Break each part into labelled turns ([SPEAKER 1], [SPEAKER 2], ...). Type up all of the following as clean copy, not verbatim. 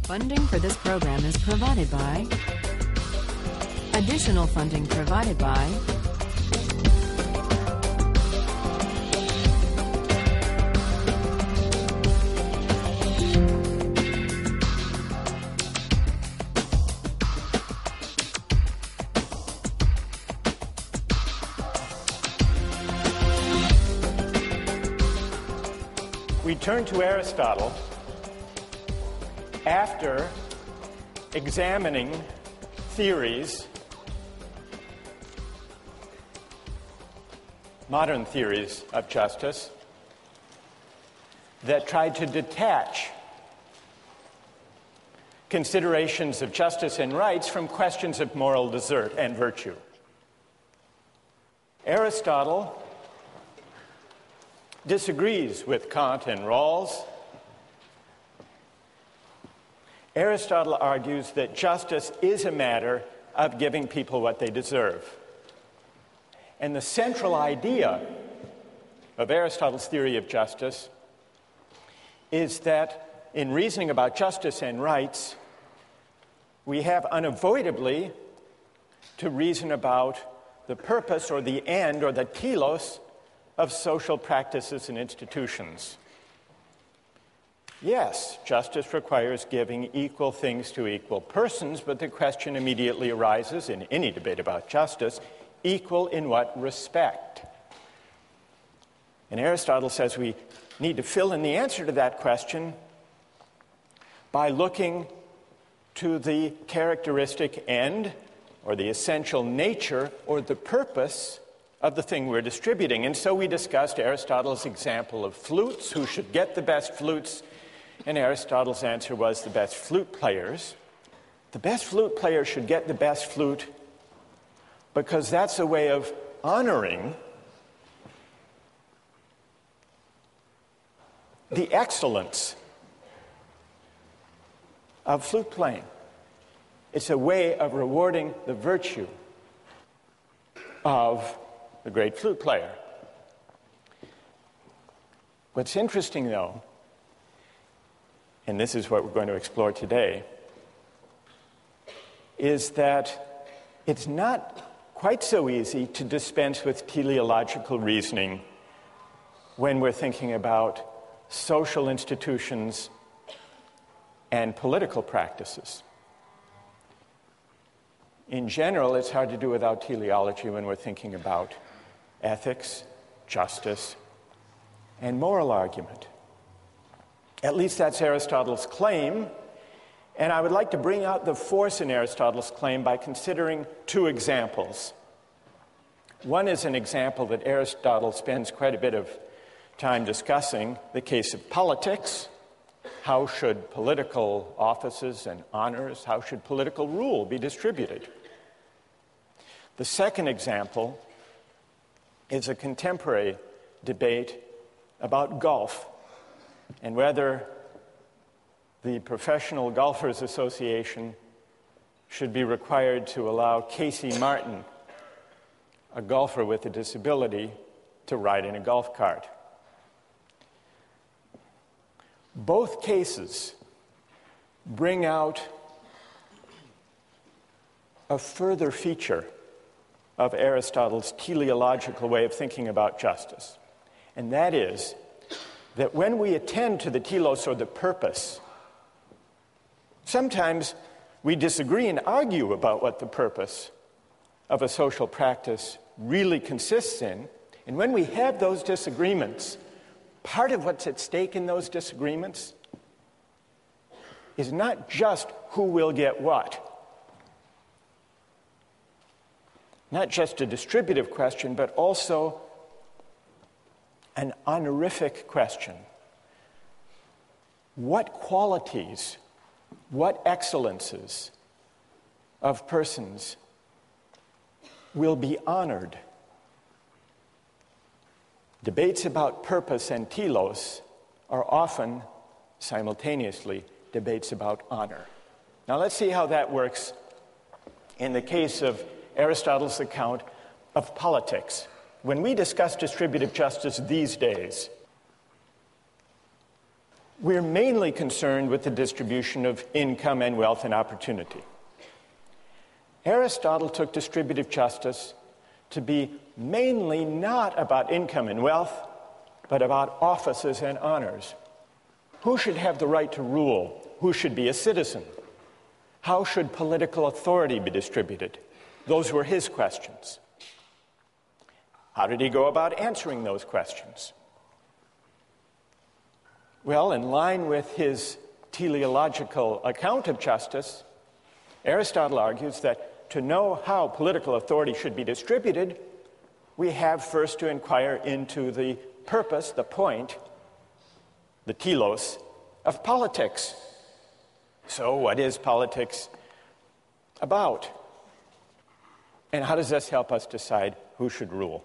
[SPEAKER 1] Funding for this program is provided by... Additional funding provided by...
[SPEAKER 2] We turn to Aristotle after examining theories, modern theories of justice, that tried to detach considerations of justice and rights from questions of moral desert and virtue. Aristotle disagrees with Kant and Rawls. Aristotle argues that justice is a matter of giving people what they deserve. And the central idea of Aristotle's theory of justice is that in reasoning about justice and rights, we have unavoidably to reason about the purpose or the end or the telos of social practices and institutions. Yes, justice requires giving equal things to equal persons, but the question immediately arises in any debate about justice, equal in what respect? And Aristotle says we need to fill in the answer to that question by looking to the characteristic end or the essential nature or the purpose of the thing we're distributing. And so we discussed Aristotle's example of flutes, who should get the best flutes, and Aristotle's answer was the best flute players. The best flute player should get the best flute because that's a way of honoring the excellence of flute playing. It's a way of rewarding the virtue of the great flute player. What's interesting, though, and this is what we're going to explore today, is that it's not quite so easy to dispense with teleological reasoning when we're thinking about social institutions and political practices. In general, it's hard to do without teleology when we're thinking about ethics, justice, and moral argument. At least that's Aristotle's claim, and I would like to bring out the force in Aristotle's claim by considering two examples. One is an example that Aristotle spends quite a bit of time discussing, the case of politics. How should political offices and honors, how should political rule be distributed? The second example is a contemporary debate about golf and whether the Professional Golfers Association should be required to allow Casey Martin, a golfer with a disability, to ride in a golf cart. Both cases bring out a further feature of Aristotle's teleological way of thinking about justice. And that is that when we attend to the telos or the purpose, sometimes we disagree and argue about what the purpose of a social practice really consists in. And when we have those disagreements, part of what's at stake in those disagreements is not just who will get what. Not just a distributive question, but also an honorific question. What qualities, what excellences of persons will be honored? Debates about purpose and telos are often, simultaneously, debates about honor. Now let's see how that works in the case of Aristotle's account of politics. When we discuss distributive justice these days, we're mainly concerned with the distribution of income and wealth and opportunity. Aristotle took distributive justice to be mainly not about income and wealth, but about offices and honors. Who should have the right to rule? Who should be a citizen? How should political authority be distributed? Those were his questions. How did he go about answering those questions? Well, in line with his teleological account of justice, Aristotle argues that to know how political authority should be distributed, we have first to inquire into the purpose, the point, the telos, of politics. So what is politics about? And how does this help us decide who should rule?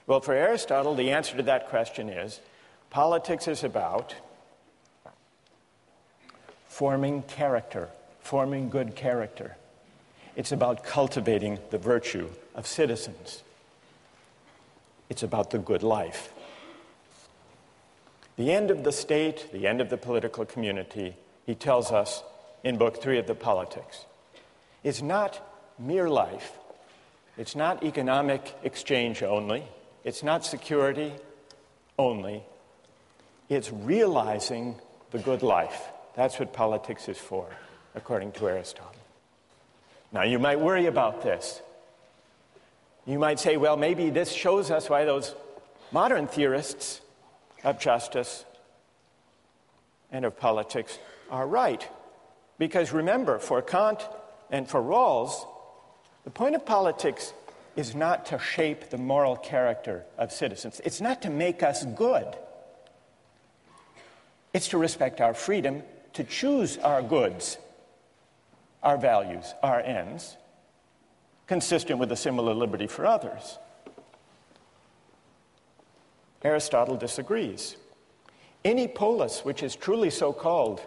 [SPEAKER 2] Well, for Aristotle, the answer to that question is, politics is about forming character, forming good character. It's about cultivating the virtue of citizens. It's about the good life. The end of the state, the end of the political community, he tells us in Book 3 of the Politics, is not mere life. It's not economic exchange only. It's not security only. It's realizing the good life. That's what politics is for, according to Aristotle. Now, you might worry about this. You might say, well, maybe this shows us why those modern theorists of justice and of politics are right. Because remember, for Kant and for Rawls, the point of politics is not to shape the moral character of citizens. It's not to make us good. It's to respect our freedom to choose our goods, our values, our ends, consistent with a similar liberty for others. Aristotle disagrees. Any polis which is truly so called,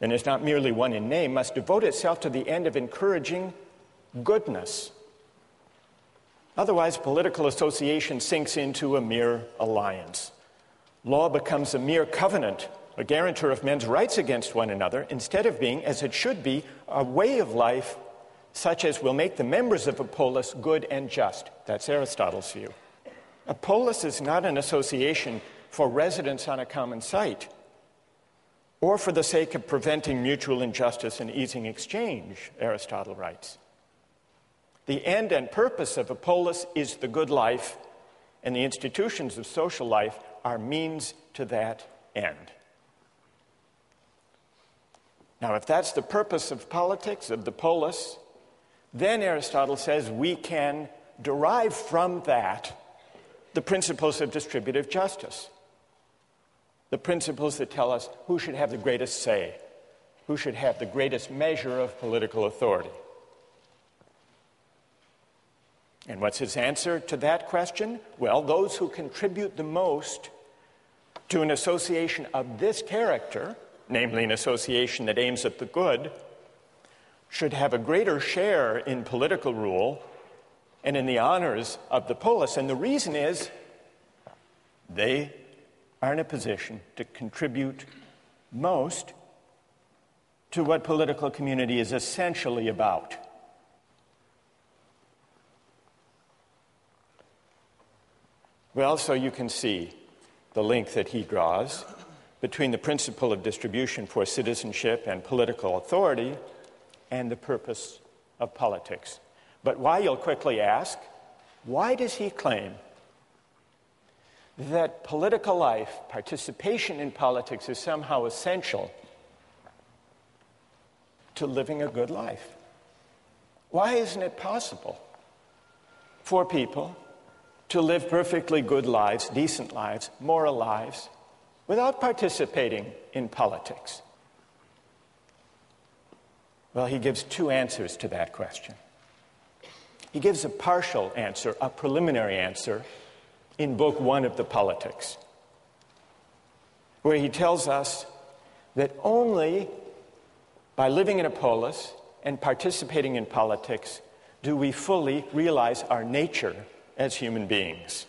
[SPEAKER 2] and is not merely one in name, must devote itself to the end of encouraging goodness. Otherwise, political association sinks into a mere alliance. Law becomes a mere covenant, a guarantor of men's rights against one another, instead of being, as it should be, a way of life such as will make the members of a polis good and just. That's Aristotle's view. A polis is not an association for residence on a common site, or for the sake of preventing mutual injustice and easing exchange, Aristotle writes. The end and purpose of a polis is the good life, and the institutions of social life are means to that end. Now, if that's the purpose of politics, of the polis, then Aristotle says we can derive from that the principles of distributive justice, the principles that tell us who should have the greatest say, who should have the greatest measure of political authority. And what's his answer to that question? Well, those who contribute the most to an association of this character, namely an association that aims at the good, should have a greater share in political rule and in the honors of the polis. And the reason is they are in a position to contribute most to what political community is essentially about. Well, so you can see the link that he draws between the principle of distribution for citizenship and political authority and the purpose of politics. But why, you'll quickly ask, why does he claim that political life, participation in politics, is somehow essential to living a good life? Why isn't it possible for people to live perfectly good lives, decent lives, moral lives, without participating in politics? Well, he gives two answers to that question. He gives a partial answer, a preliminary answer, in Book 1 of the Politics, where he tells us that only by living in a polis and participating in politics do we fully realize our nature as human beings.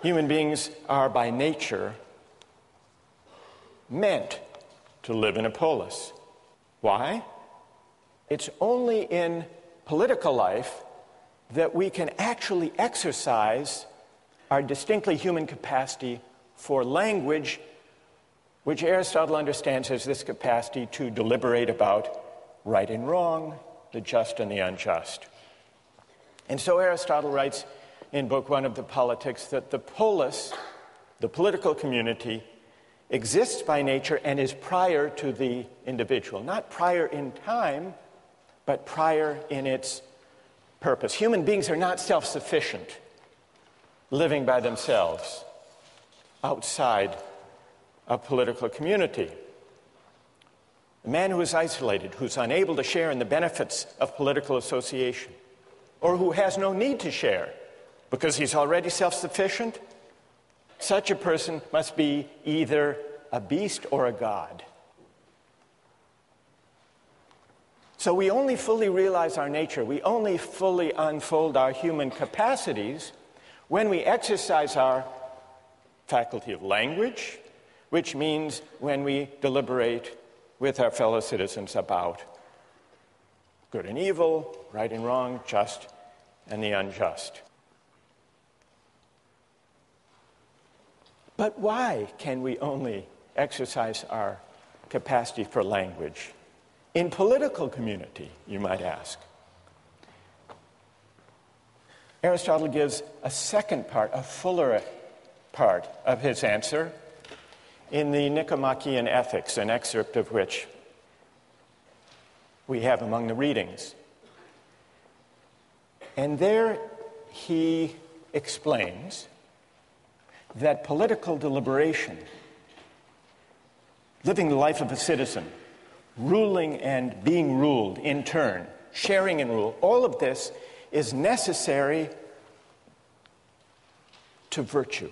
[SPEAKER 2] Human beings are by nature meant to live in a polis. Why? It's only in political life that we can actually exercise our distinctly human capacity for language, which Aristotle understands as this capacity to deliberate about right and wrong, the just and the unjust. And so Aristotle writes in Book 1 of the Politics that the polis, the political community, exists by nature and is prior to the individual. Not prior in time, but prior in its purpose. Human beings are not self-sufficient, living by themselves outside a political community. A man who is isolated, who's unable to share in the benefits of political association, or who has no need to share because he's already self-sufficient, such a person must be either a beast or a god. So we only fully realize our nature, we only fully unfold our human capacities when we exercise our faculty of language, which means when we deliberate with our fellow citizens about good and evil, right and wrong, just and the unjust. But why can we only exercise our capacity for language in political community, you might ask? Aristotle gives a second part, a fuller part of his answer in the Nicomachean Ethics, an excerpt of which we have among the readings. And there he explains that political deliberation, living the life of a citizen, ruling and being ruled in turn, sharing in rule, all of this is necessary to virtue.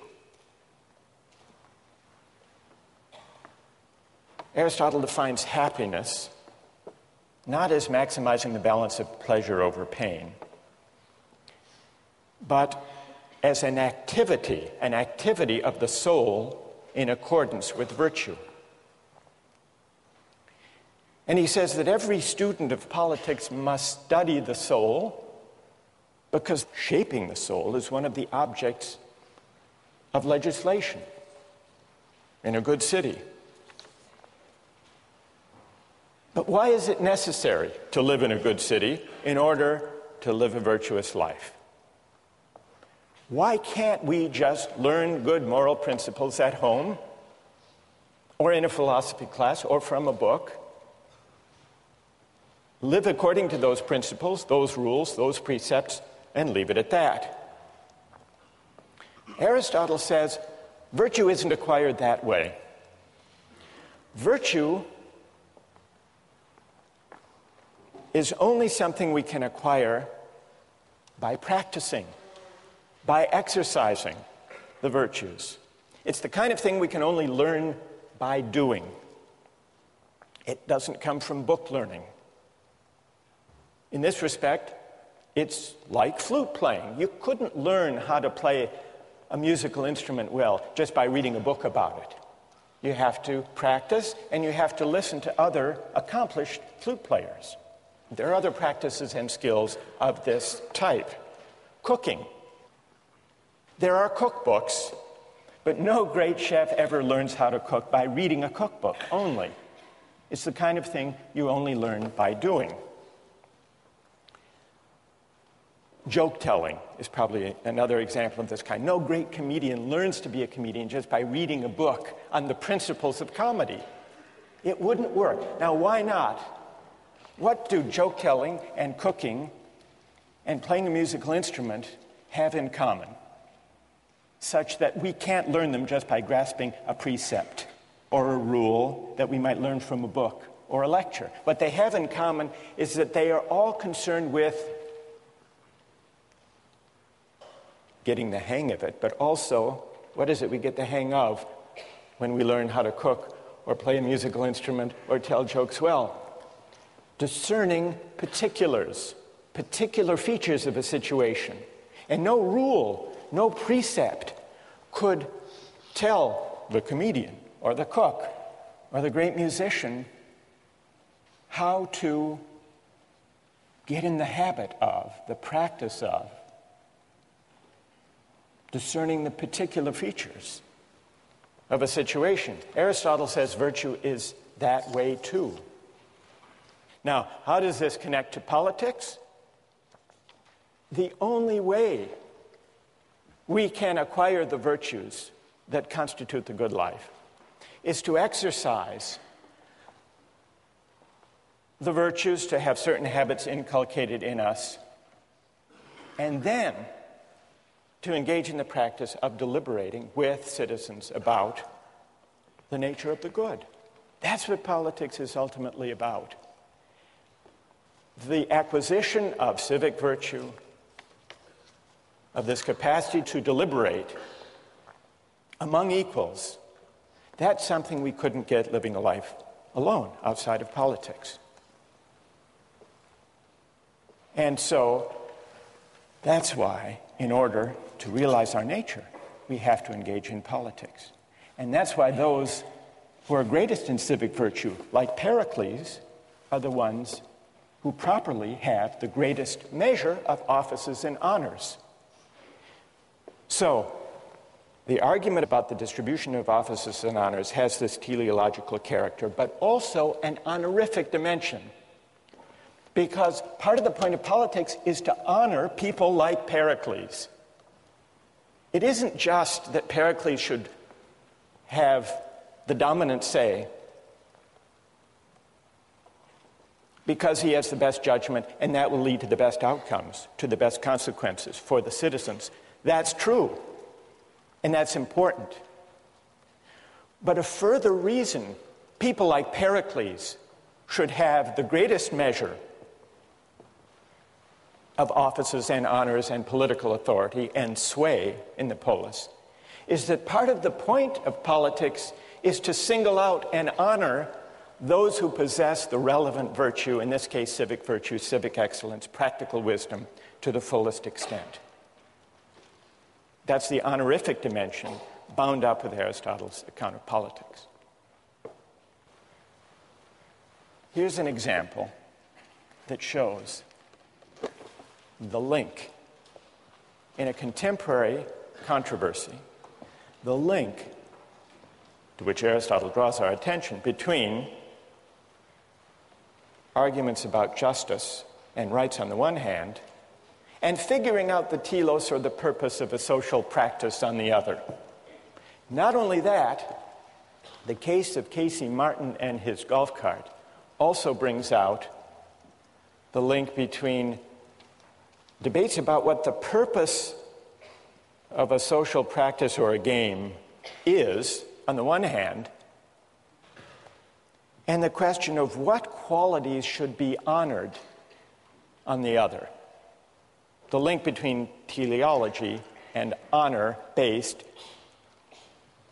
[SPEAKER 2] Aristotle defines happiness not as maximizing the balance of pleasure over pain, but as an activity of the soul in accordance with virtue. And he says that every student of politics must study the soul because shaping the soul is one of the objects of legislation in a good city. But why is it necessary to live in a good city in order to live a virtuous life? Why can't we just learn good moral principles at home or in a philosophy class or from a book? Live according to those principles, those rules, those precepts, and leave it at that. Aristotle says virtue isn't acquired that way. Virtue is only something we can acquire by practicing, by exercising the virtues. It's the kind of thing we can only learn by doing. It doesn't come from book learning. In this respect, it's like flute playing. You couldn't learn how to play a musical instrument well just by reading a book about it. You have to practice, and you have to listen to other accomplished flute players. There are other practices and skills of this type. Cooking. There are cookbooks, but no great chef ever learns how to cook by reading a cookbook only. It's the kind of thing you only learn by doing. Joke telling is probably another example of this kind. No great comedian learns to be a comedian just by reading a book on the principles of comedy. It wouldn't work. Now, why not? What do joke telling and cooking and playing a musical instrument have in common, such that we can't learn them just by grasping a precept or a rule that we might learn from a book or a lecture? What they have in common is that they are all concerned with getting the hang of it, but also, what is it we get the hang of when we learn how to cook or play a musical instrument or tell jokes well? Discerning particulars, particular features of a situation. And no rule, no precept could tell the comedian or the cook or the great musician how to get in the habit of, the practice of, discerning the particular features of a situation. Aristotle says virtue is that way too. Now, how does this connect to politics? The only way we can acquire the virtues that constitute the good life is to exercise the virtues, to have certain habits inculcated in us, and then to engage in the practice of deliberating with citizens about the nature of the good. That's what politics is ultimately about. The acquisition of civic virtue, of this capacity to deliberate among equals, that's something we couldn't get living a life alone outside of politics. And so that's why, in order to realize our nature, we have to engage in politics. And that's why those who are greatest in civic virtue, like Pericles, are the ones who properly have the greatest measure of offices and honors. So, the argument about the distribution of offices and honors has this teleological character, but also an honorific dimension. Because part of the point of politics is to honor people like Pericles. It isn't just that Pericles should have the dominant say because he has the best judgment and that will lead to the best outcomes, to the best consequences for the citizens. That's true, and that's important. But a further reason people like Pericles should have the greatest measure of offices and honors and political authority and sway in the polis is that part of the point of politics is to single out and honor those who possess the relevant virtue, in this case civic virtue, civic excellence, practical wisdom, to the fullest extent. That's the honorific dimension bound up with Aristotle's account of politics. Here's an example that shows the link in a contemporary controversy, the link to which Aristotle draws our attention between arguments about justice and rights on the one hand, and figuring out the telos or the purpose of a social practice on the other. Not only that, the case of Casey Martin and his golf cart also brings out the link between debates about what the purpose of a social practice or a game is, on the one hand, and the question of what qualities should be honored on the other. The link between teleology and honor-based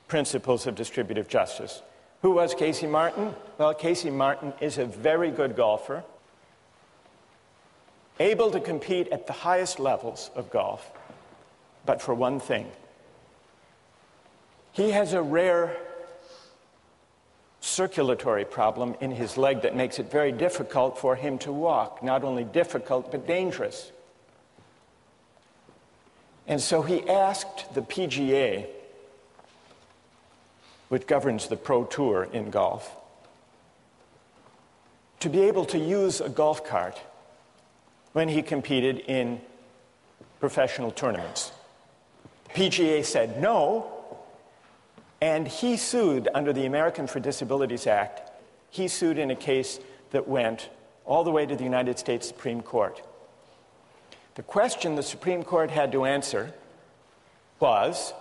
[SPEAKER 2] principles of distributive justice. Who was Casey Martin? Well, Casey Martin is a very good golfer, able to compete at the highest levels of golf, but for one thing. He has a rare circulatory problem in his leg that makes it very difficult for him to walk. Not only difficult, but dangerous. And so he asked the PGA, which governs the Pro Tour in golf, to be able to use a golf cart when he competed in professional tournaments. The PGA said no, and he sued under the American for Disabilities Act. He sued in a case that went all the way to the United States Supreme Court. The question the Supreme Court had to answer was,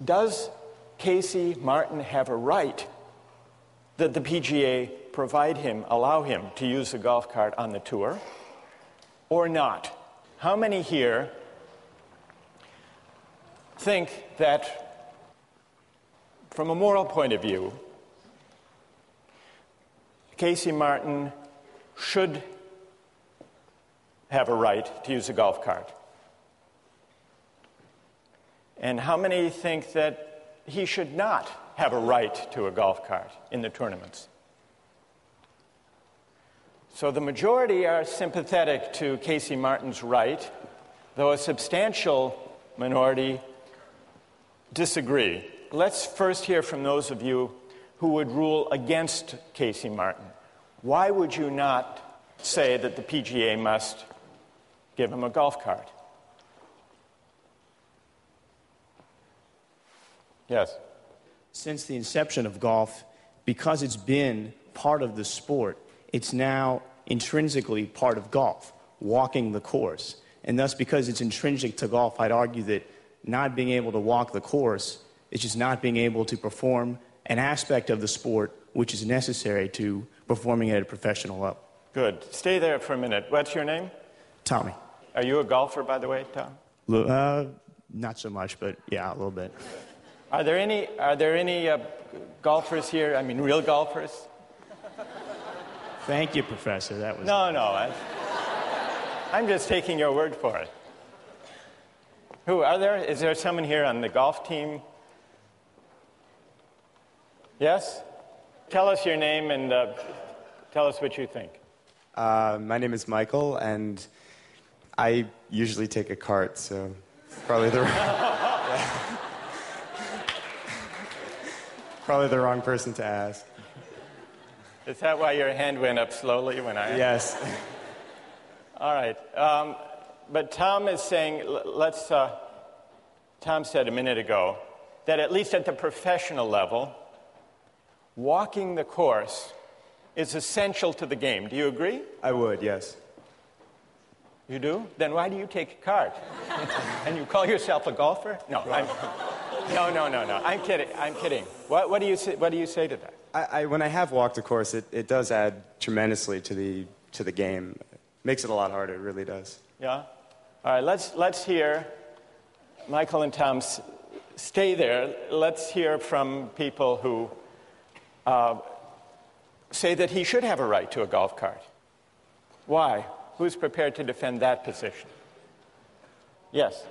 [SPEAKER 2] does Casey Martin have a right that the PGA allow him to use the golf cart on the tour, or not? How many here think that, from a moral point of view, Casey Martin should have a right to use a golf cart? And how many think that he should not have a right to a golf cart in the tournaments? So the majority are sympathetic to Casey Martin's right, though a substantial minority disagree. Let's first hear from those of you who would rule against Casey Martin. Why would you not say that the PGA must give him a golf cart? Yes.
[SPEAKER 3] Since the inception of golf, because it's been part of the sport, it's now intrinsically part of golf, walking the course. And thus, because it's intrinsic to golf, I'd argue that not being able to walk the course is just not being able to perform an aspect of the sport which is necessary to performing at a professional level.
[SPEAKER 2] Good. Stay there for a minute. What's your name?
[SPEAKER 3] Tommy.
[SPEAKER 2] Are you a golfer, by the way, Tom?
[SPEAKER 3] Not so much, but yeah, a little bit.
[SPEAKER 2] Are there any golfers here? I mean, real golfers?
[SPEAKER 3] Thank you, Professor. That was
[SPEAKER 2] No. I'm just taking your word for it. Who are there? Is there someone here on the golf team? Yes? Tell us your name and tell us what you think.
[SPEAKER 4] My name is Michael, and I usually take a cart, so probably the probably the wrong person to ask.
[SPEAKER 2] Is that why your hand went up slowly when I asked?
[SPEAKER 4] Yes.
[SPEAKER 2] All right. But Tom is saying, Tom said a minute ago that at least at the professional level, walking the course is essential to the game. Do you agree?
[SPEAKER 4] I would, yes.
[SPEAKER 2] You do? Then why do you take a cart? And you call yourself a golfer? No. No. I'm kidding. What do you say to that?
[SPEAKER 4] When I have walked a course, it does add tremendously to the game. Makes it a lot harder, it really does.
[SPEAKER 2] Yeah? All right, let's hear, Michael and Tom, stay there. Let's hear from people who say that he should have a right to a golf cart. Why? Who's prepared to defend that position? Yes.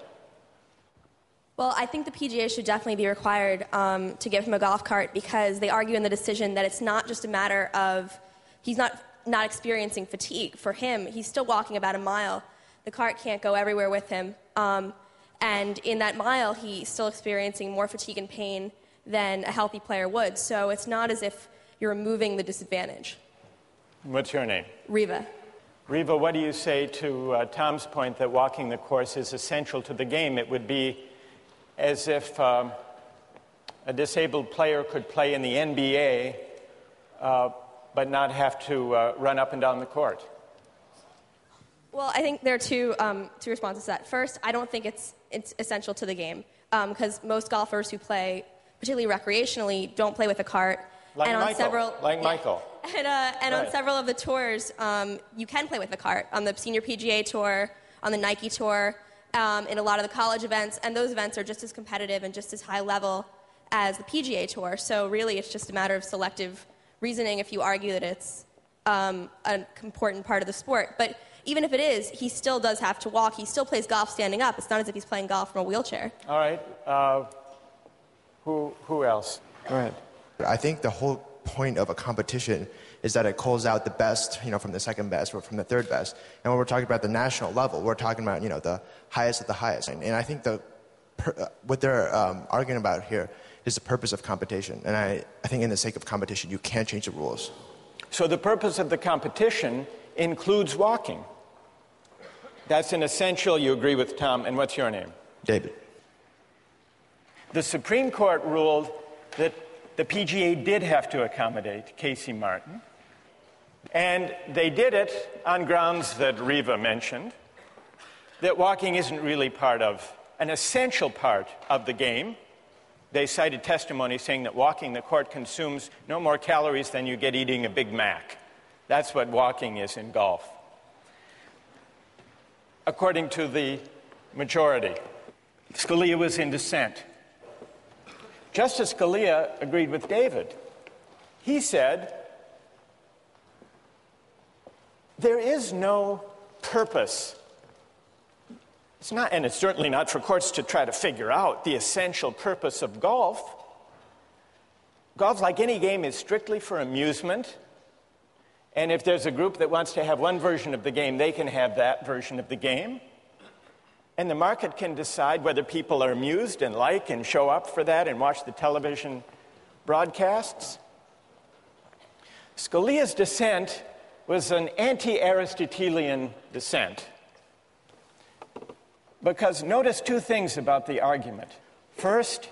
[SPEAKER 5] Well, I think the PGA should definitely be required to give him a golf cart because they argue in the decision that it's not just a matter of he's not experiencing fatigue. For him, he's still walking about a mile. The cart can't go everywhere with him. And in that mile, he's still experiencing more fatigue and pain than a healthy player would. So it's not as if you're removing the disadvantage.
[SPEAKER 2] What's your name?
[SPEAKER 5] Riva.
[SPEAKER 2] Riva, what do you say to Tom's point that walking the course is essential to the game? It would be as if a disabled player could play in the NBA but not have to run up and down the court.
[SPEAKER 5] Well, I think there are two responses to that. First, I don't think it's essential to the game because most golfers who play, particularly recreationally, don't play with a cart.
[SPEAKER 2] Like
[SPEAKER 5] Michael. And
[SPEAKER 2] Right.
[SPEAKER 5] on several of the tours, you can play with a cart. On the Senior PGA Tour, on the Nike Tour, in a lot of the college events, and those events are just as competitive and just as high level as the PGA Tour. So really, it's just a matter of selective reasoning if you argue that it's an important part of the sport. But even if it is, he still does have to walk. He still plays golf standing up. It's not as if he's playing golf from a wheelchair.
[SPEAKER 2] All right. Who else? Go ahead.
[SPEAKER 6] I think the whole point of a competition is that it calls out the best, from the second best or from the third best. And when we're talking about the national level, we're talking about, the highest of the highest. And I think what they're arguing about here is the purpose of competition. And I think in the sake of competition, you can't change the rules.
[SPEAKER 2] So the purpose of the competition includes walking. That's an essential. You agree with Tom. And what's your name?
[SPEAKER 6] David.
[SPEAKER 2] The Supreme Court ruled that the PGA did have to accommodate Casey Martin. And they did it on grounds that Riva mentioned, that walking isn't really an essential part of the game. They cited testimony saying that walking the court consumes no more calories than you get eating a Big Mac. That's what walking is in golf, according to the majority. Scalia was in dissent. Justice Scalia agreed with David. He said, there is no purpose It's not, and it's certainly not for courts to try to figure out the essential purpose of golf. Golf, like any game, is strictly for amusement. And if there's a group that wants to have one version of the game, they can have that version of the game. And the market can decide whether people are amused and like and show up for that and watch the television broadcasts. Scalia's dissent was an anti-Aristotelian dissent. Because notice two things about the argument. First,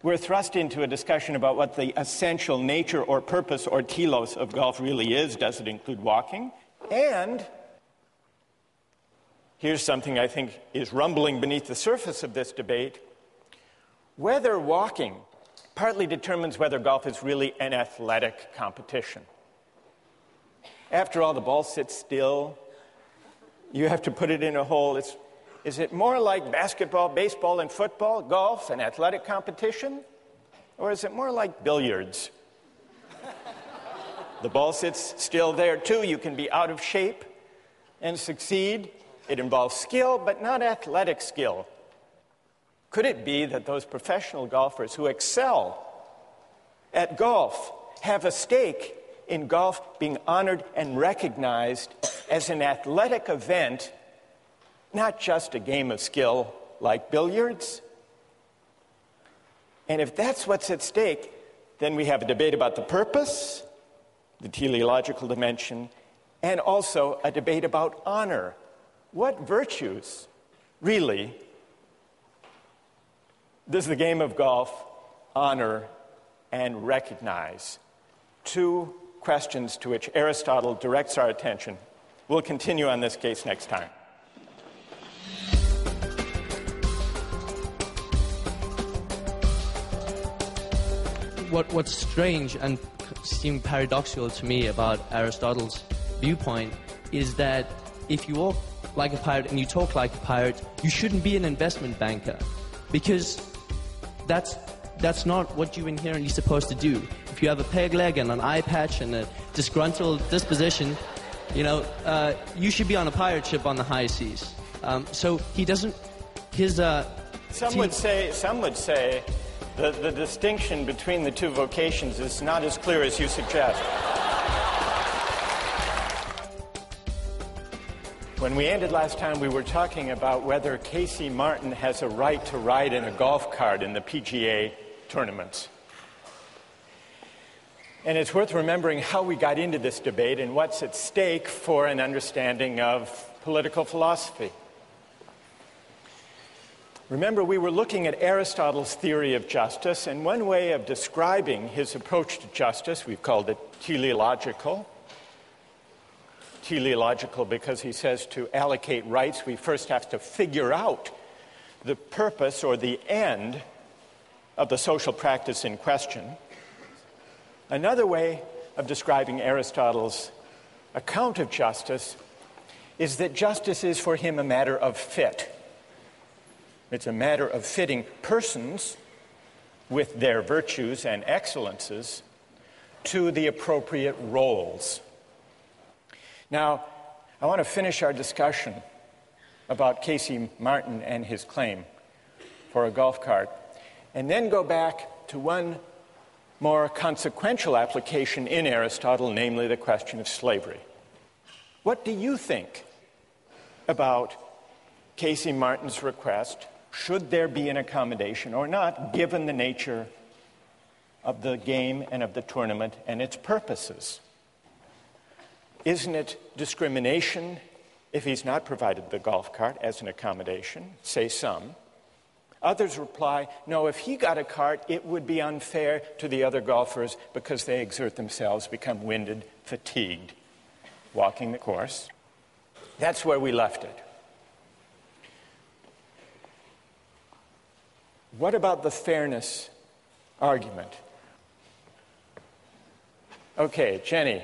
[SPEAKER 2] we're thrust into a discussion about what the essential nature or purpose or telos of golf really is. Does it include walking? And here's something I think is rumbling beneath the surface of this debate. Whether walking partly determines whether golf is really an athletic competition. After all, the ball sits still. You have to put it in a hole. Is it more like basketball, baseball, and football, golf, an athletic competition? Or is it more like billiards? The ball sits still there, too. You can be out of shape and succeed. It involves skill, but not athletic skill. Could it be that those professional golfers who excel at golf have a stake in golf being honored and recognized as an athletic event, not just a game of skill like billiards? And if that's what's at stake, then we have a debate about the purpose, the teleological dimension, and also a debate about honor. What virtues, really, does the game of golf honor and recognize? Two questions to which Aristotle directs our attention. We'll continue on this case next time.
[SPEAKER 7] What's strange and seemed paradoxical to me about Aristotle's viewpoint is that if you walk like a pirate and you talk like a pirate, you shouldn't be an investment banker, because that's not what you're inherently supposed to do. If you have a peg leg and an eye patch and a disgruntled disposition, you should be on a pirate ship on the high seas. So he doesn't. Some would
[SPEAKER 2] say the distinction between the two vocations is not as clear as you suggest. When we ended last time, we were talking about whether Casey Martin has a right to ride in a golf cart in the PGA tournaments. And it's worth remembering how we got into this debate and what's at stake for an understanding of political philosophy. Remember, we were looking at Aristotle's theory of justice, and one way of describing his approach to justice, we've called it teleological. Teleological because he says to allocate rights, we first have to figure out the purpose or the end of the social practice in question. Another way of describing Aristotle's account of justice is that justice is for him a matter of fit. It's a matter of fitting persons with their virtues and excellences to the appropriate roles. Now, I want to finish our discussion about Casey Martin and his claim for a golf cart, and then go back to one more consequential application in Aristotle, namely the question of slavery. What do you think about Casey Martin's request? Should there be an accommodation or not, given the nature of the game and of the tournament and its purposes? Isn't it discrimination if he's not provided the golf cart as an accommodation? Say some. Others reply, no, if he got a cart, it would be unfair to the other golfers because they exert themselves, become winded, fatigued, walking the course. That's where we left it. What about the fairness argument? Okay, Jenny.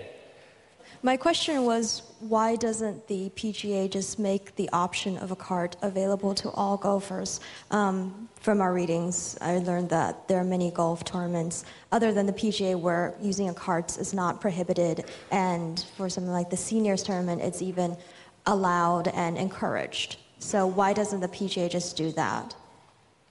[SPEAKER 8] My question was, why doesn't the PGA just make the option of a cart available to all golfers? From our readings, I learned that there are many golf tournaments other than the PGA where using a cart is not prohibited, and for something like the seniors tournament, it's even allowed and encouraged. So why doesn't the PGA just do that?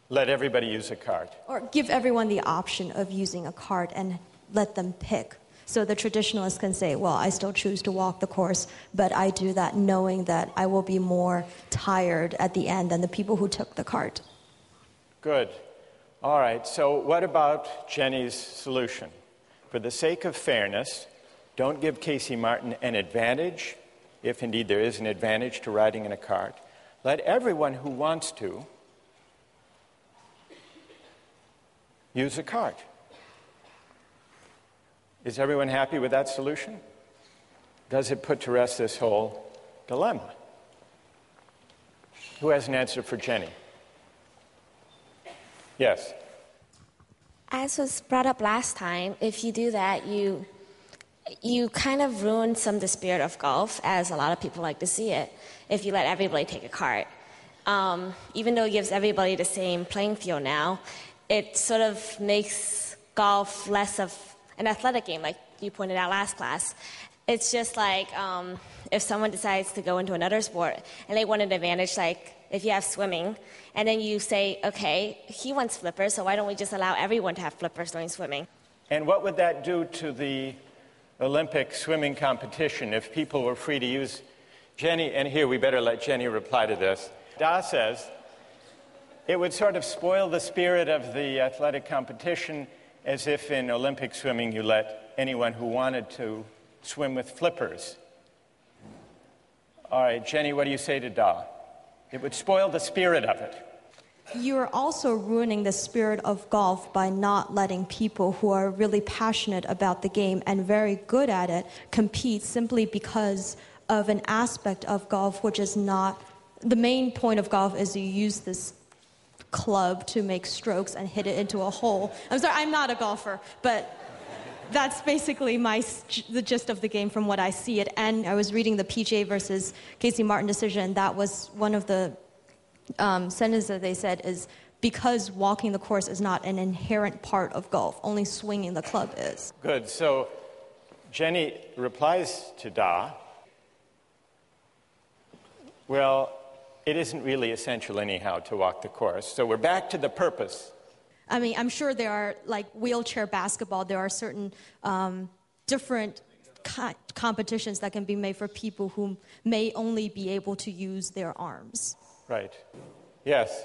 [SPEAKER 2] Let everybody use a cart.
[SPEAKER 8] Or give everyone the option of using a cart and let them pick. So the traditionalists can say, well, I still choose to walk the course, but I do that knowing that I will be more tired at the end than the people who took the cart.
[SPEAKER 2] Good. All right, so what about Jenny's solution? For the sake of fairness, don't give Casey Martin an advantage, if indeed there is an advantage to riding in a cart. Let everyone who wants to use a cart. Is everyone happy with that solution? Does it put to rest this whole dilemma? Who has an answer for Jenny? Yes.
[SPEAKER 9] As was brought up last time, if you do that, you kind of ruin some of the spirit of golf, as a lot of people like to see it, if you let everybody take a cart. Even though it gives everybody the same playing field now, it sort of makes golf less of an athletic game, like you pointed out last class. It's just like if someone decides to go into another sport and they want an advantage, like if you have swimming, and then you say, okay, he wants flippers, so why don't we just allow everyone to have flippers during swimming?
[SPEAKER 2] And what would that do to the Olympic swimming competition if people were free to use Jenny? And here, we better let Jenny reply to this. Da says, it would sort of spoil the spirit of the athletic competition, as if in Olympic swimming you let anyone who wanted to swim with flippers. All right, Jenny, what do you say to Da? It would spoil the spirit of it.
[SPEAKER 8] You're also ruining the spirit of golf by not letting people who are really passionate about the game and very good at it compete simply because of an aspect of golf which is not... The main point of golf is you use this club to make strokes and hit it into a hole. I'm sorry, I'm not a golfer, but that's basically the gist of the game from what I see it. And I was reading the PGA versus Casey Martin decision. That was one of the sentences that they said is because walking the course is not an inherent part of golf, only swinging the club is.
[SPEAKER 2] Good. So Jenny replies to Da, well, it isn't really essential anyhow to walk the course. So we're back to the purpose.
[SPEAKER 8] I mean, I'm sure there are, like wheelchair basketball, there are certain different competitions that can be made for people who may only be able to use their arms.
[SPEAKER 2] Right. Yes.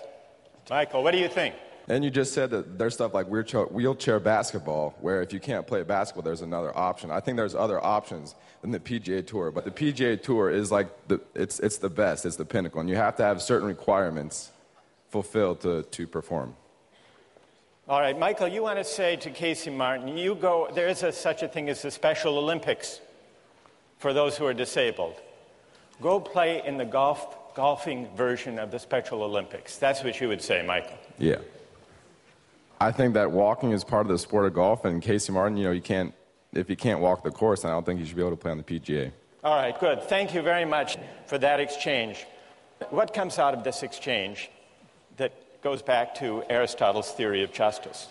[SPEAKER 2] Michael, what do you think?
[SPEAKER 10] And you just said that there's stuff like wheelchair basketball, where if you can't play basketball, there's another option. I think there's other options than the PGA Tour, but the PGA Tour is like it's the best, it's the pinnacle, and you have to have certain requirements fulfilled to perform.
[SPEAKER 2] All right, Michael, you want to say to Casey Martin, there is such a thing as the Special Olympics for those who are disabled. Go play in the golfing version of the Special Olympics. That's what you would say, Michael.
[SPEAKER 10] Yeah. I think that walking is part of the sport of golf, and Casey Martin, if he can't walk the course, then I don't think he should be able to play on the PGA.
[SPEAKER 2] All right, good. Thank you very much for that exchange. What comes out of this exchange that goes back to Aristotle's theory of justice?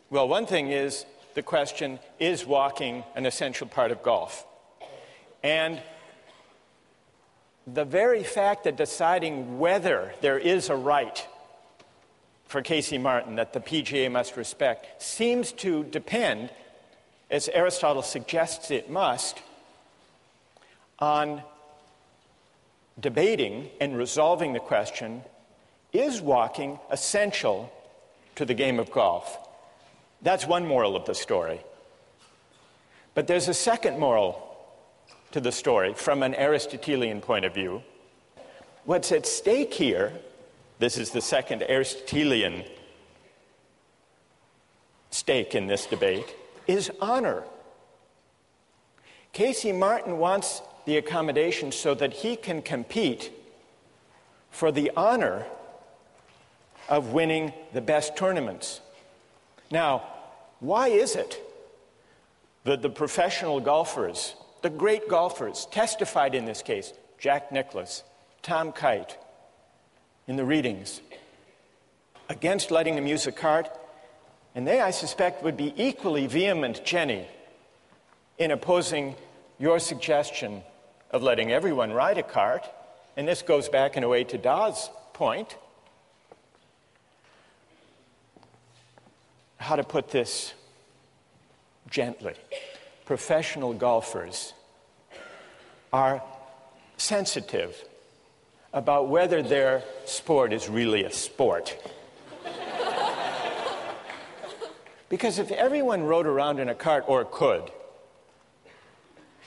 [SPEAKER 2] Well, one thing is the question, is walking an essential part of golf? And the very fact that deciding whether there is a right for Casey Martin that the PGA must respect seems to depend, as Aristotle suggests it must, on debating and resolving the question, is walking essential to the game of golf? That's one moral of the story. But there's a second moral to the story from an Aristotelian point of view. What's at stake here, this is the second Aristotelian stake in this debate, is honor. Casey Martin wants the accommodation so that he can compete for the honor of winning the best tournaments. Now, why is it that the professional golfers, the great golfers, testified in this case, Jack Nicklaus, Tom Kite, in the readings, against letting him use a cart, and they, I suspect, would be equally vehement, Jenny, in opposing your suggestion of letting everyone ride a cart, and this goes back in a way to Da's point, how to put this gently. Professional golfers are sensitive about whether their sport is really a sport. Because if everyone rode around in a cart, or could,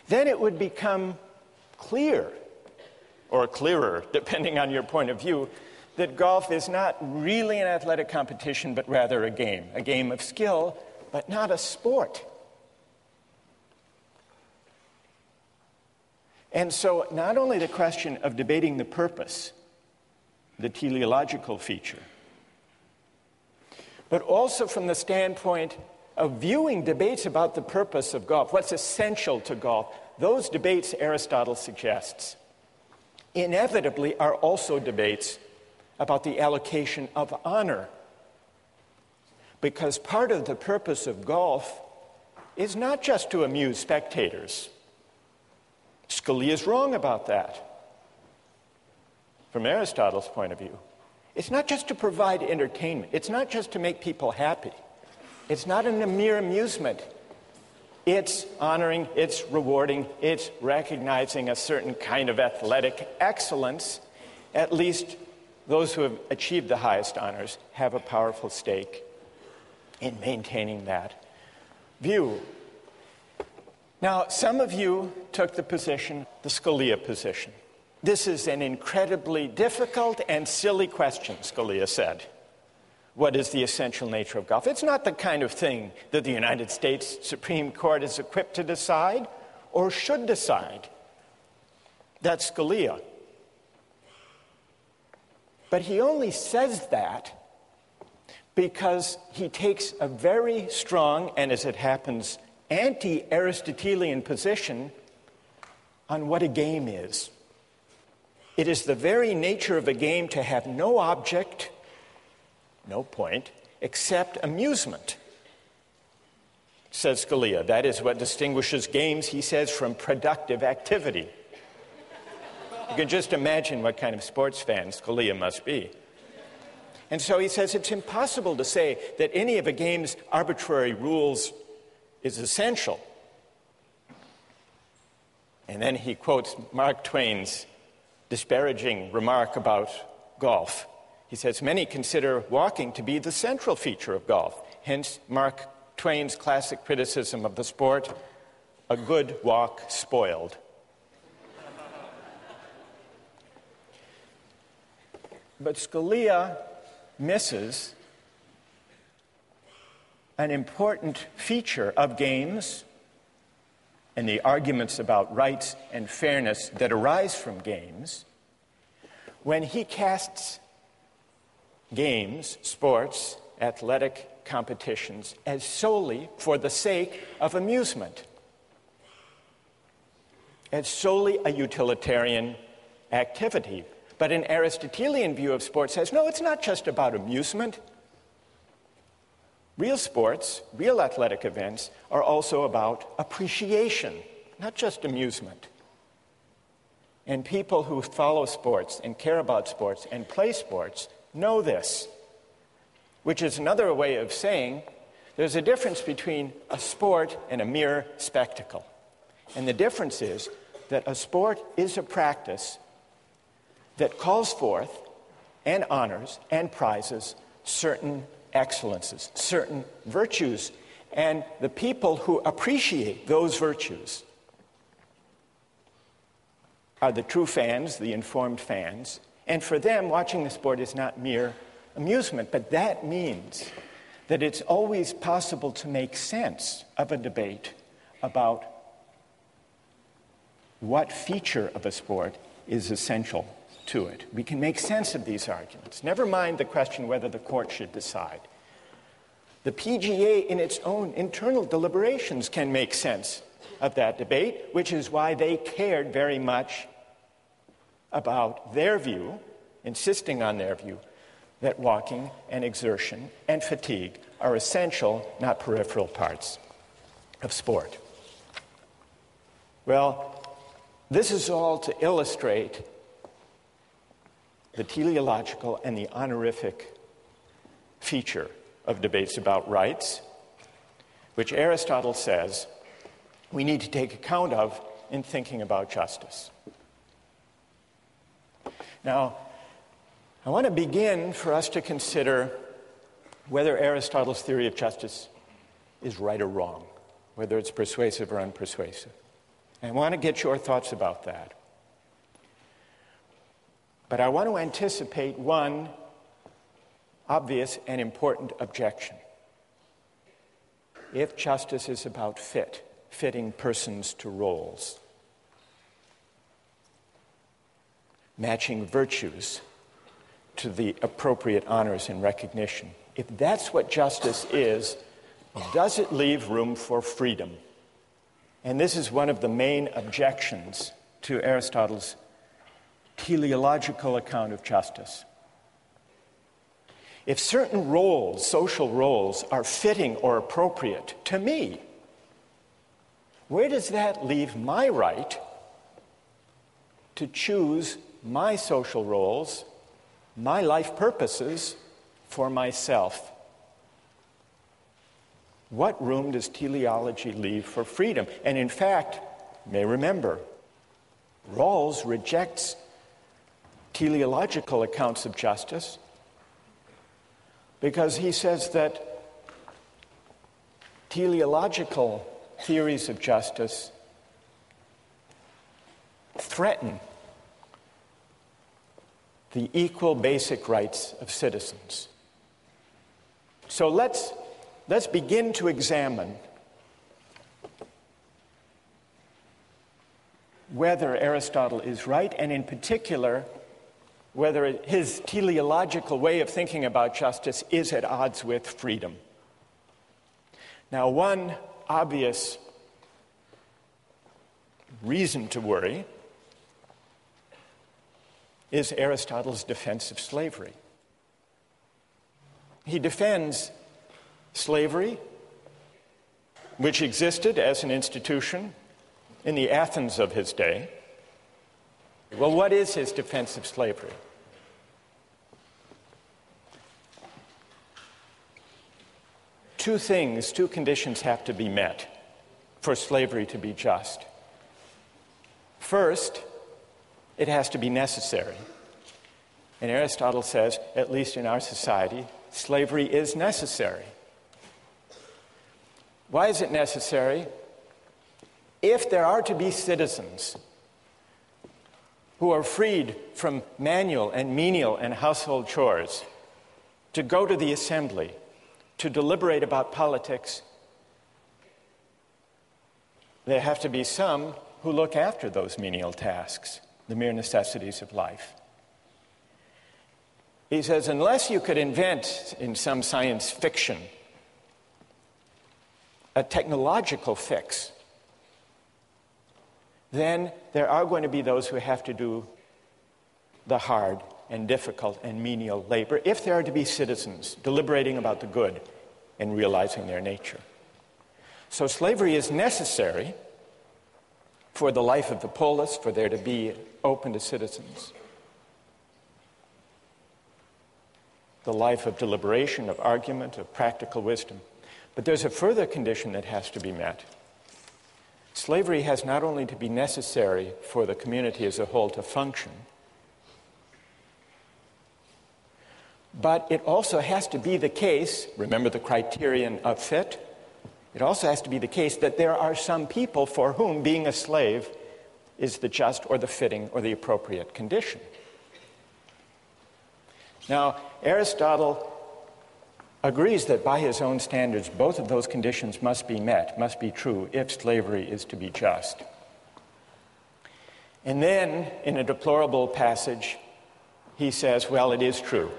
[SPEAKER 2] then it would become clear, or clearer, depending on your point of view, that golf is not really an athletic competition, but rather a game of skill, but not a sport. And so not only the question of debating the purpose, the teleological feature, but also from the standpoint of viewing debates about the purpose of golf, what's essential to golf, those debates, Aristotle suggests, inevitably are also debates about the allocation of honor. Because part of the purpose of golf is not just to amuse spectators. Scalia is wrong about that. From Aristotle's point of view, it's not just to provide entertainment. It's not just to make people happy. It's not a mere amusement. It's honoring, it's rewarding, it's recognizing a certain kind of athletic excellence. At least those who have achieved the highest honors have a powerful stake in maintaining that view. Now, some of you took the position, the Scalia position. This is an incredibly difficult and silly question, Scalia said. What is the essential nature of golf? It's not the kind of thing that the United States Supreme Court is equipped to decide or should decide. That's Scalia. But he only says that because he takes a very strong, and as it happens, anti-Aristotelian position on what a game is. It is the very nature of a game to have no object, no point, except amusement, says Scalia. That is what distinguishes games, he says, from productive activity. You can just imagine what kind of sports fan Scalia must be. And so he says it's impossible to say that any of a game's arbitrary rules is essential. And then he quotes Mark Twain's disparaging remark about golf. He says, many consider walking to be the central feature of golf. Hence, Mark Twain's classic criticism of the sport, a good walk spoiled. But Scalia misses an important feature of games and the arguments about rights and fairness that arise from games when he casts games, sports, athletic competitions as solely for the sake of amusement, as solely a utilitarian activity. But an Aristotelian view of sports says, no, it's not just about amusement. Real sports, real athletic events are also about appreciation, not just amusement. And people who follow sports and care about sports and play sports know this, which is another way of saying there's a difference between a sport and a mere spectacle. And the difference is that a sport is a practice that calls forth and honors and prizes certain excellences, certain virtues, and the people who appreciate those virtues are the true fans, the informed fans, and for them, watching the sport is not mere amusement, but that means that it's always possible to make sense of a debate about what feature of a sport is essential to it. We can make sense of these arguments. Never mind the question whether the court should decide. The PGA, in its own internal deliberations, can make sense of that debate, which is why they cared very much about their view, insisting on their view, that walking and exertion and fatigue are essential, not peripheral parts of sport. Well, this is all to illustrate the teleological and the honorific feature of debates about rights, which Aristotle says we need to take account of in thinking about justice. Now, I want to begin for us to consider whether Aristotle's theory of justice is right or wrong, whether it's persuasive or unpersuasive. And I want to get your thoughts about that. But I want to anticipate one obvious and important objection. If justice is about fitting persons to roles, matching virtues to the appropriate honors and recognition, if that's what justice is, does it leave room for freedom? And this is one of the main objections to Aristotle's teleological account of justice. If certain roles, social roles, are fitting or appropriate to me, where does that leave my right to choose my social roles, my life purposes for myself? What room does teleology leave for freedom? And in fact, you may remember, Rawls rejects teleological accounts of justice because he says that teleological theories of justice threaten the equal basic rights of citizens. So let's begin to examine whether Aristotle is right, and in particular, whether his teleological way of thinking about justice is at odds with freedom. Now, one obvious reason to worry is Aristotle's defense of slavery. He defends slavery, which existed as an institution in the Athens of his day. Well, what is his defense of slavery? Two conditions have to be met for slavery to be just. First, it has to be necessary. And Aristotle says, at least in our society, slavery is necessary. Why is it necessary? If there are to be citizens who are freed from manual and menial and household chores, to go to the assembly, to deliberate about politics, there have to be some who look after those menial tasks, the mere necessities of life. He says, unless you could invent in some science fiction a technological fix, then there are going to be those who have to do the hard and difficult and menial labor if there are to be citizens deliberating about the good and realizing their nature. So slavery is necessary for the life of the polis, for there to be open to citizens. The life of deliberation, of argument, of practical wisdom. But there's a further condition that has to be met. Slavery has not only to be necessary for the community as a whole to function, but it also has to be the case, remember the criterion of fit, it also has to be the case that there are some people for whom being a slave is the just or the fitting or the appropriate condition. Now, Aristotle agrees that by his own standards, both of those conditions must be met, must be true, if slavery is to be just. And then, in a deplorable passage, he says, well, it is true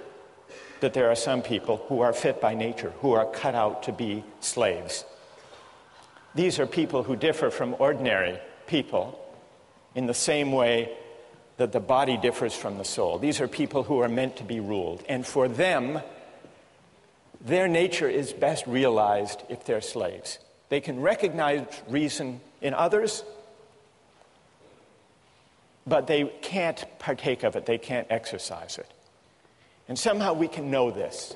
[SPEAKER 2] that there are some people who are fit by nature, who are cut out to be slaves. These are people who differ from ordinary people in the same way that the body differs from the soul. These are people who are meant to be ruled. And for them, their nature is best realized if they're slaves. They can recognize reason in others, but they can't partake of it, they can't exercise it. And somehow we can know this.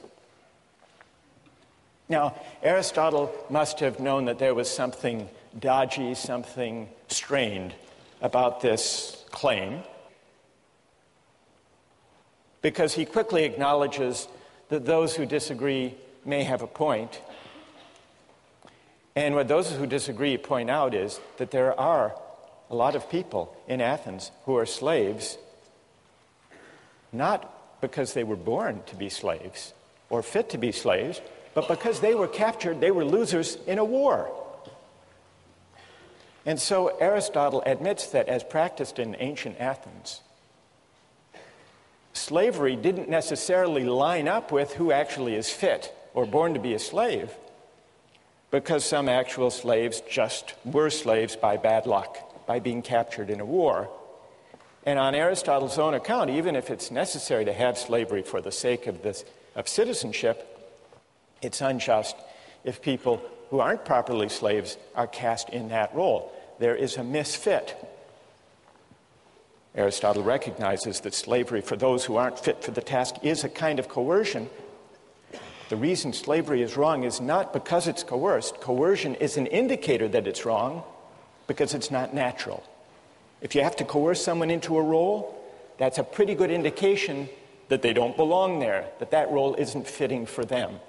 [SPEAKER 2] Now, Aristotle must have known that there was something dodgy, something strained about this claim, because he quickly acknowledges that those who disagree may have a point. And what those who disagree point out is that there are a lot of people in Athens who are slaves, not because they were born to be slaves or fit to be slaves, but because they were captured, they were losers in a war. And so Aristotle admits that as practiced in ancient Athens, slavery didn't necessarily line up with who actually is fit or born to be a slave, because some actual slaves just were slaves by bad luck, by being captured in a war. And on Aristotle's own account, even if it's necessary to have slavery for the sake of citizenship, it's unjust if people who aren't properly slaves are cast in that role. There is a misfit. Aristotle recognizes that slavery for those who aren't fit for the task is a kind of coercion. The reason slavery is wrong is not because it's coerced. Coercion is an indicator that it's wrong because it's not natural. If you have to coerce someone into a role, that's a pretty good indication that they don't belong there, that that role isn't fitting for them.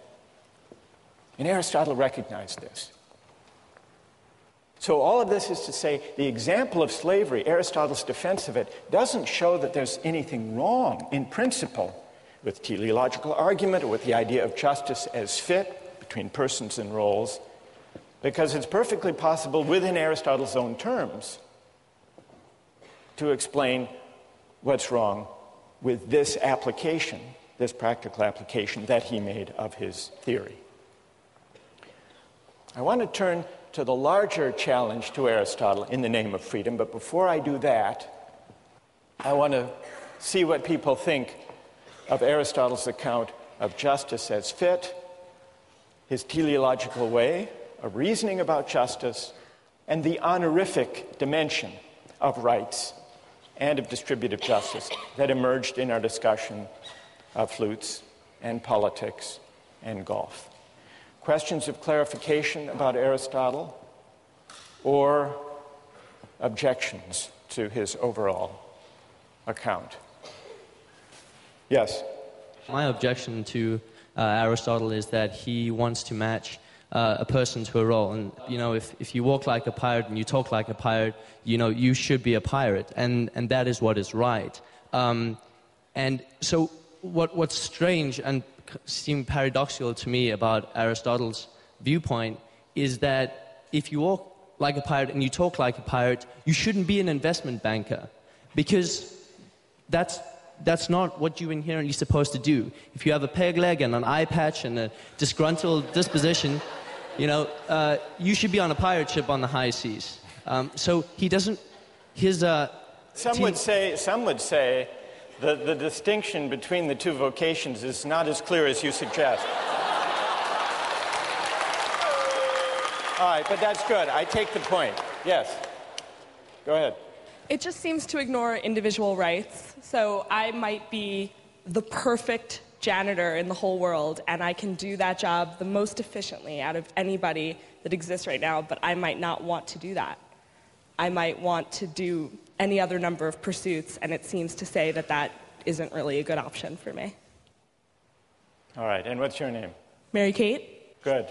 [SPEAKER 2] And Aristotle recognized this. So all of this is to say, the example of slavery, Aristotle's defense of it, doesn't show that there's anything wrong in principle with teleological argument or with the idea of justice as fit between persons and roles, because it's perfectly possible within Aristotle's own terms to explain what's wrong with this application, this practical application that he made of his theory. I want to turn to the larger challenge to Aristotle in the name of freedom, but before I do that, I want to see what people think of Aristotle's account of justice as fit, his teleological way of reasoning about justice, and the honorific dimension of rights and of distributive justice that emerged in our discussion of flutes and politics and golf. Questions of clarification about Aristotle or objections to his overall account? Yes?
[SPEAKER 7] My objection to Aristotle is that he wants to match a person to a role. And, you know, if you walk like a pirate and you talk like a pirate, you know, you should be a pirate. And that is what is right. And so what's strange and seemed paradoxical to me about Aristotle's viewpoint is that if you walk like a pirate and you talk like a pirate, you shouldn't be an investment banker, because that's not what you're inherently supposed to do. If you have a peg leg and an eye patch and a disgruntled disposition, you know, you should be on a pirate ship on the high seas. So he doesn't.
[SPEAKER 2] Some would say the distinction between the two vocations is not as clear as you suggest. All right, but that's good. I take the point. Yes. Go ahead.
[SPEAKER 11] It just seems to ignore individual rights. So I might be the perfect janitor in the whole world, and I can do that job the most efficiently out of anybody that exists right now, but I might not want to do that. I might want to do any other number of pursuits, and it seems to say that that isn't really a good option for me.
[SPEAKER 2] All right, and what's your name?
[SPEAKER 11] Mary Kate.
[SPEAKER 2] Good.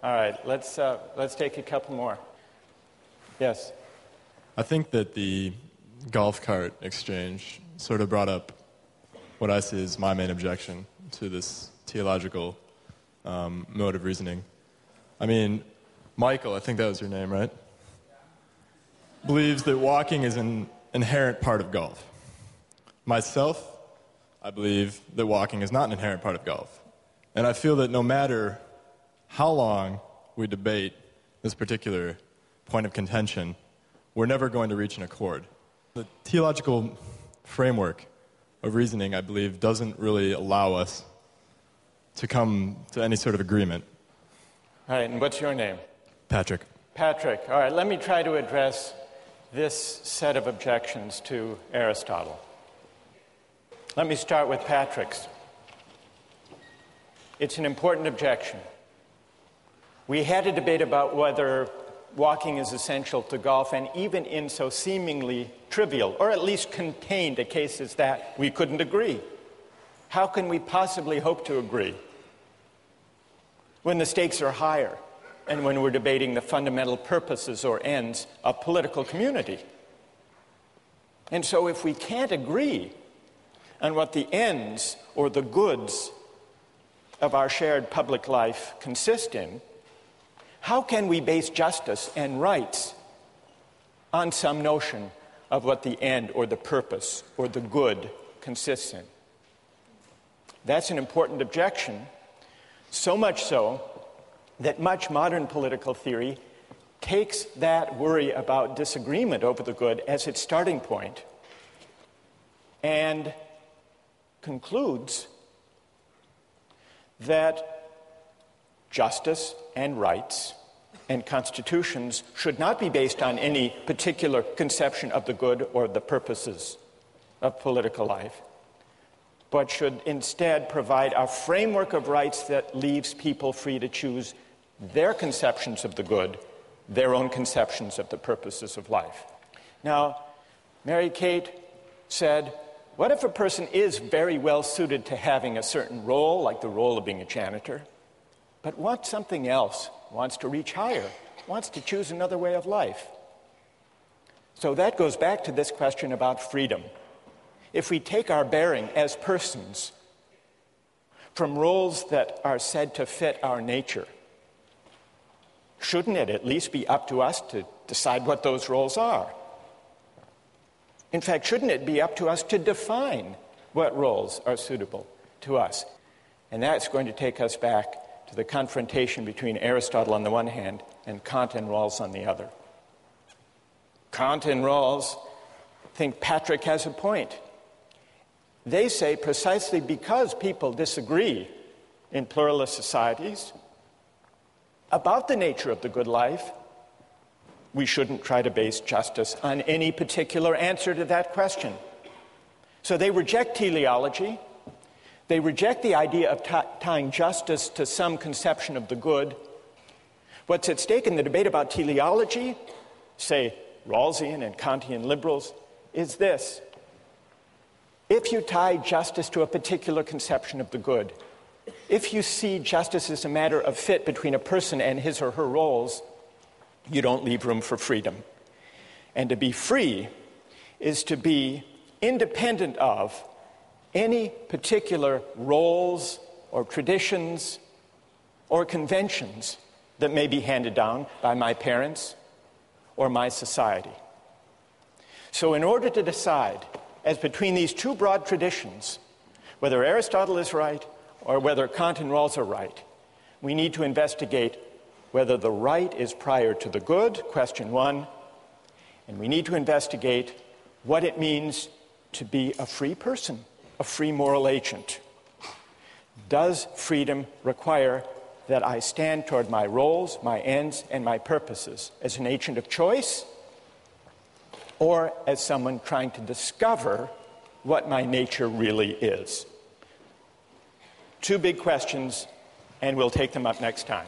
[SPEAKER 2] All right, let's take a couple more. Yes?
[SPEAKER 12] I think that the golf cart exchange sort of brought up what I see as my main objection to this theological mode of reasoning. I mean, Michael, I think that was your name, right? Believes that walking is an inherent part of golf. Myself, I believe that walking is not an inherent part of golf. And I feel that no matter how long we debate this particular point of contention, we're never going to reach an accord. The theological framework of reasoning, I believe, doesn't really allow us to come to any sort of agreement.
[SPEAKER 2] All right, and what's your name?
[SPEAKER 12] Patrick.
[SPEAKER 2] Patrick. All right, let me try to address this set of objections to Aristotle. Let me start with Patrick's. It's an important objection. We had a debate about whether walking is essential to golf, and even in so seemingly trivial, or at least contained a case as that, we couldn't agree. How can we possibly hope to agree when the stakes are higher and when we're debating the fundamental purposes or ends of political community? And so if we can't agree on what the ends or the goods of our shared public life consist in, how can we base justice and rights on some notion of what the end or the purpose or the good consists in? That's an important objection, so much so that much modern political theory takes that worry about disagreement over the good as its starting point and concludes that justice and rights and constitutions should not be based on any particular conception of the good or the purposes of political life, but should instead provide a framework of rights that leaves people free to choose their conceptions of the good, their own conceptions of the purposes of life. Now, Mary Kate said, what if a person is very well suited to having a certain role, like the role of being a janitor, but wants something else, wants to reach higher, wants to choose another way of life? So that goes back to this question about freedom. If we take our bearing as persons from roles that are said to fit our nature, shouldn't it at least be up to us to decide what those roles are? In fact, shouldn't it be up to us to define what roles are suitable to us? And that's going to take us back to the confrontation between Aristotle on the one hand and Kant and Rawls on the other. Kant and Rawls think Patrick has a point. They say precisely because people disagree in pluralist societies about the nature of the good life, we shouldn't try to base justice on any particular answer to that question. So they reject teleology. They reject the idea of tying justice to some conception of the good. What's at stake in the debate about teleology, say Rawlsian and Kantian liberals, is this. If you tie justice to a particular conception of the good, if you see justice as a matter of fit between a person and his or her roles, you don't leave room for freedom. And to be free is to be independent of any particular roles or traditions or conventions that may be handed down by my parents or my society. So in order to decide as between these two broad traditions, whether Aristotle is right or whether Kant and Rawls are right, we need to investigate whether the right is prior to the good, question one, and we need to investigate what it means to be a free person, a free moral agent. Does freedom require that I stand toward my roles, my ends, and my purposes as an agent of choice, or as someone trying to discover what my nature really is? Two big questions, and we'll take them up next time.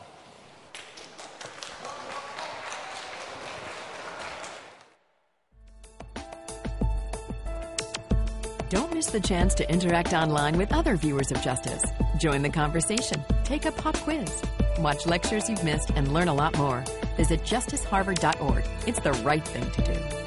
[SPEAKER 1] Don't miss the chance to interact online with other viewers of Justice. Join the conversation, take a pop quiz, watch lectures you've missed, and learn a lot more. Visit justiceharvard.org. It's the right thing to do.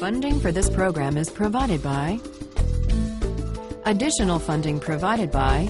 [SPEAKER 1] Funding for this program is provided by Additional funding provided by